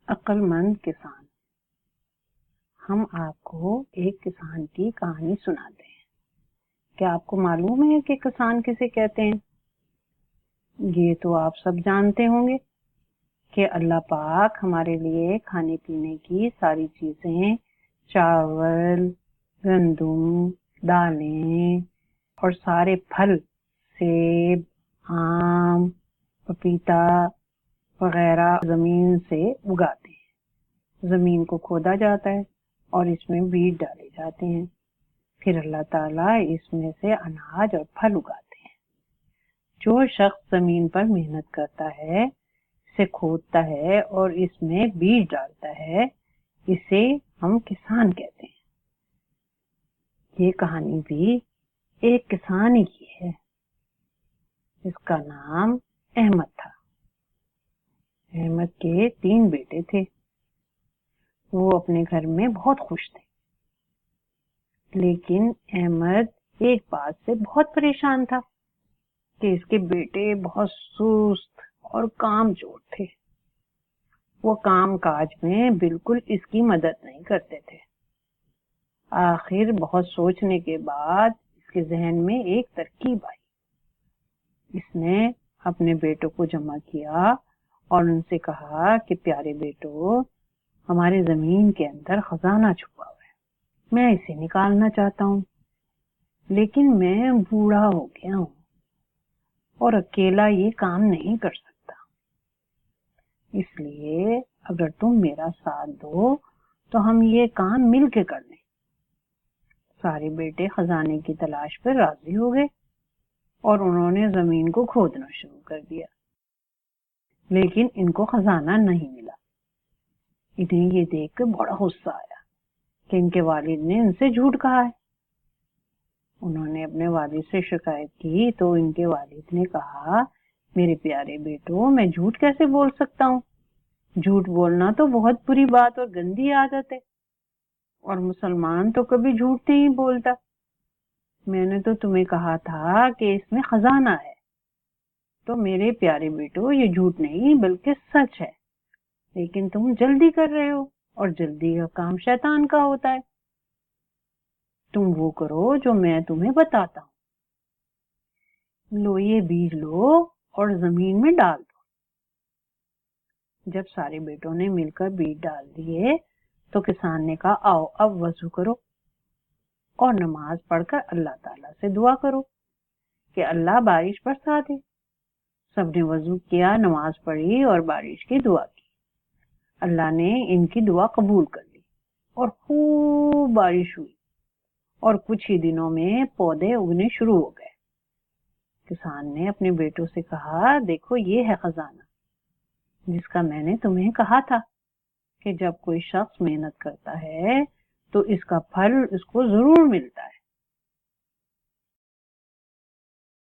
عقل مند کسان۔ ہم آپ کو ایک کسان کی کہانی سناتے ہیں۔ کیا آپ کو معلوم ہے کہ کسان کسے کہتے ہیں؟ یہ تو آپ سب جانتے ہوں گے کہ اللہ پاک ہمارے لیے کھانے پینے کی ساری چیزیں، چاول، گندم، دالیں اور سارے پھل، سیب، آم، پپیتا وغیرہ زمین سے اگاتے ہیں۔ زمین کو کھودا جاتا ہے اور اس میں بیج ڈالے جاتے ہیں، پھر اللہ تعالیٰ اس میں سے اناج اور پھل اگاتے ہیں۔ جو شخص زمین پر محنت کرتا ہے، اسے کھودتا ہے اور اس میں بیج ڈالتا ہے، اسے ہم کسان کہتے ہیں۔ یہ کہانی بھی ایک کسان ہی کی ہے۔ اس کا نام احمد تھا۔ احمد کے 3 بیٹے تھے۔ وہ اپنے گھر میں بہت خوش تھے، لیکن احمد ایک بات سے بہت پریشان تھا کہ اس کے بیٹے بہت سست اور کام چور تھے۔ وہ کام کاج میں بالکل اس کی مدد نہیں کرتے تھے۔ آخر بہت سوچنے کے بعد اس کے ذہن میں ایک ترکیب آئی۔ اس نے اپنے بیٹوں کو جمع کیا اور ان سے کہا کہ پیارے بیٹو، ہمارے زمین کے اندر خزانہ چھپا ہوا ہے، میں اسے نکالنا چاہتا ہوں، لیکن میں بوڑھا ہو گیا ہوں اور اکیلا یہ کام نہیں کر سکتا، اس لیے اگر تم میرا ساتھ دو تو ہم یہ کام مل کے کر لیں۔ سارے بیٹے خزانے کی تلاش پر راضی ہو گئے اور انہوں نے زمین کو کھودنا شروع کر دیا، لیکن ان کو خزانہ نہیں ملا۔ انہیں یہ دیکھ کر بڑا غصہ آیا کہ ان کے والد نے ان سے جھوٹ کہا ہے۔ انہوں نے اپنے والد سے شکایت کی تو ان کے والد نے کہا، میرے پیارے بیٹو، میں جھوٹ کیسے بول سکتا ہوں؟ جھوٹ بولنا تو بہت بری بات اور گندی عادت ہے، اور مسلمان تو کبھی جھوٹ نہیں بولتا۔ میں نے تو تمہیں کہا تھا کہ اس میں خزانہ ہے، تو میرے پیارے بیٹو یہ جھوٹ نہیں بلکہ سچ ہے، لیکن تم جلدی کر رہے ہو اور جلدی کا کام شیطان کا ہوتا ہے۔ تم وہ کرو جو میں تمہیں بتاتا ہوں۔ لو یہ بیج لو اور زمین میں ڈال دو۔ جب سارے بیٹوں نے مل کر بیج ڈال دیے تو کسان نے کہا، آؤ اب وضو کرو اور نماز پڑھ کر اللہ تعالیٰ سے دعا کرو کہ اللہ بارش برسا دے۔ سب نے وضو کیا، نماز پڑھی اور بارش کی دعا کی۔ اللہ نے ان کی دعا قبول کر لی اور خوب بارش ہوئی اور کچھ ہی دنوں میں پودے اگنے شروع ہو گئے۔ کسان نے اپنے بیٹوں سے کہا، دیکھو یہ ہے خزانہ جس کا میں نے تمہیں کہا تھا کہ جب کوئی شخص محنت کرتا ہے تو اس کا پھل اس کو ضرور ملتا ہے۔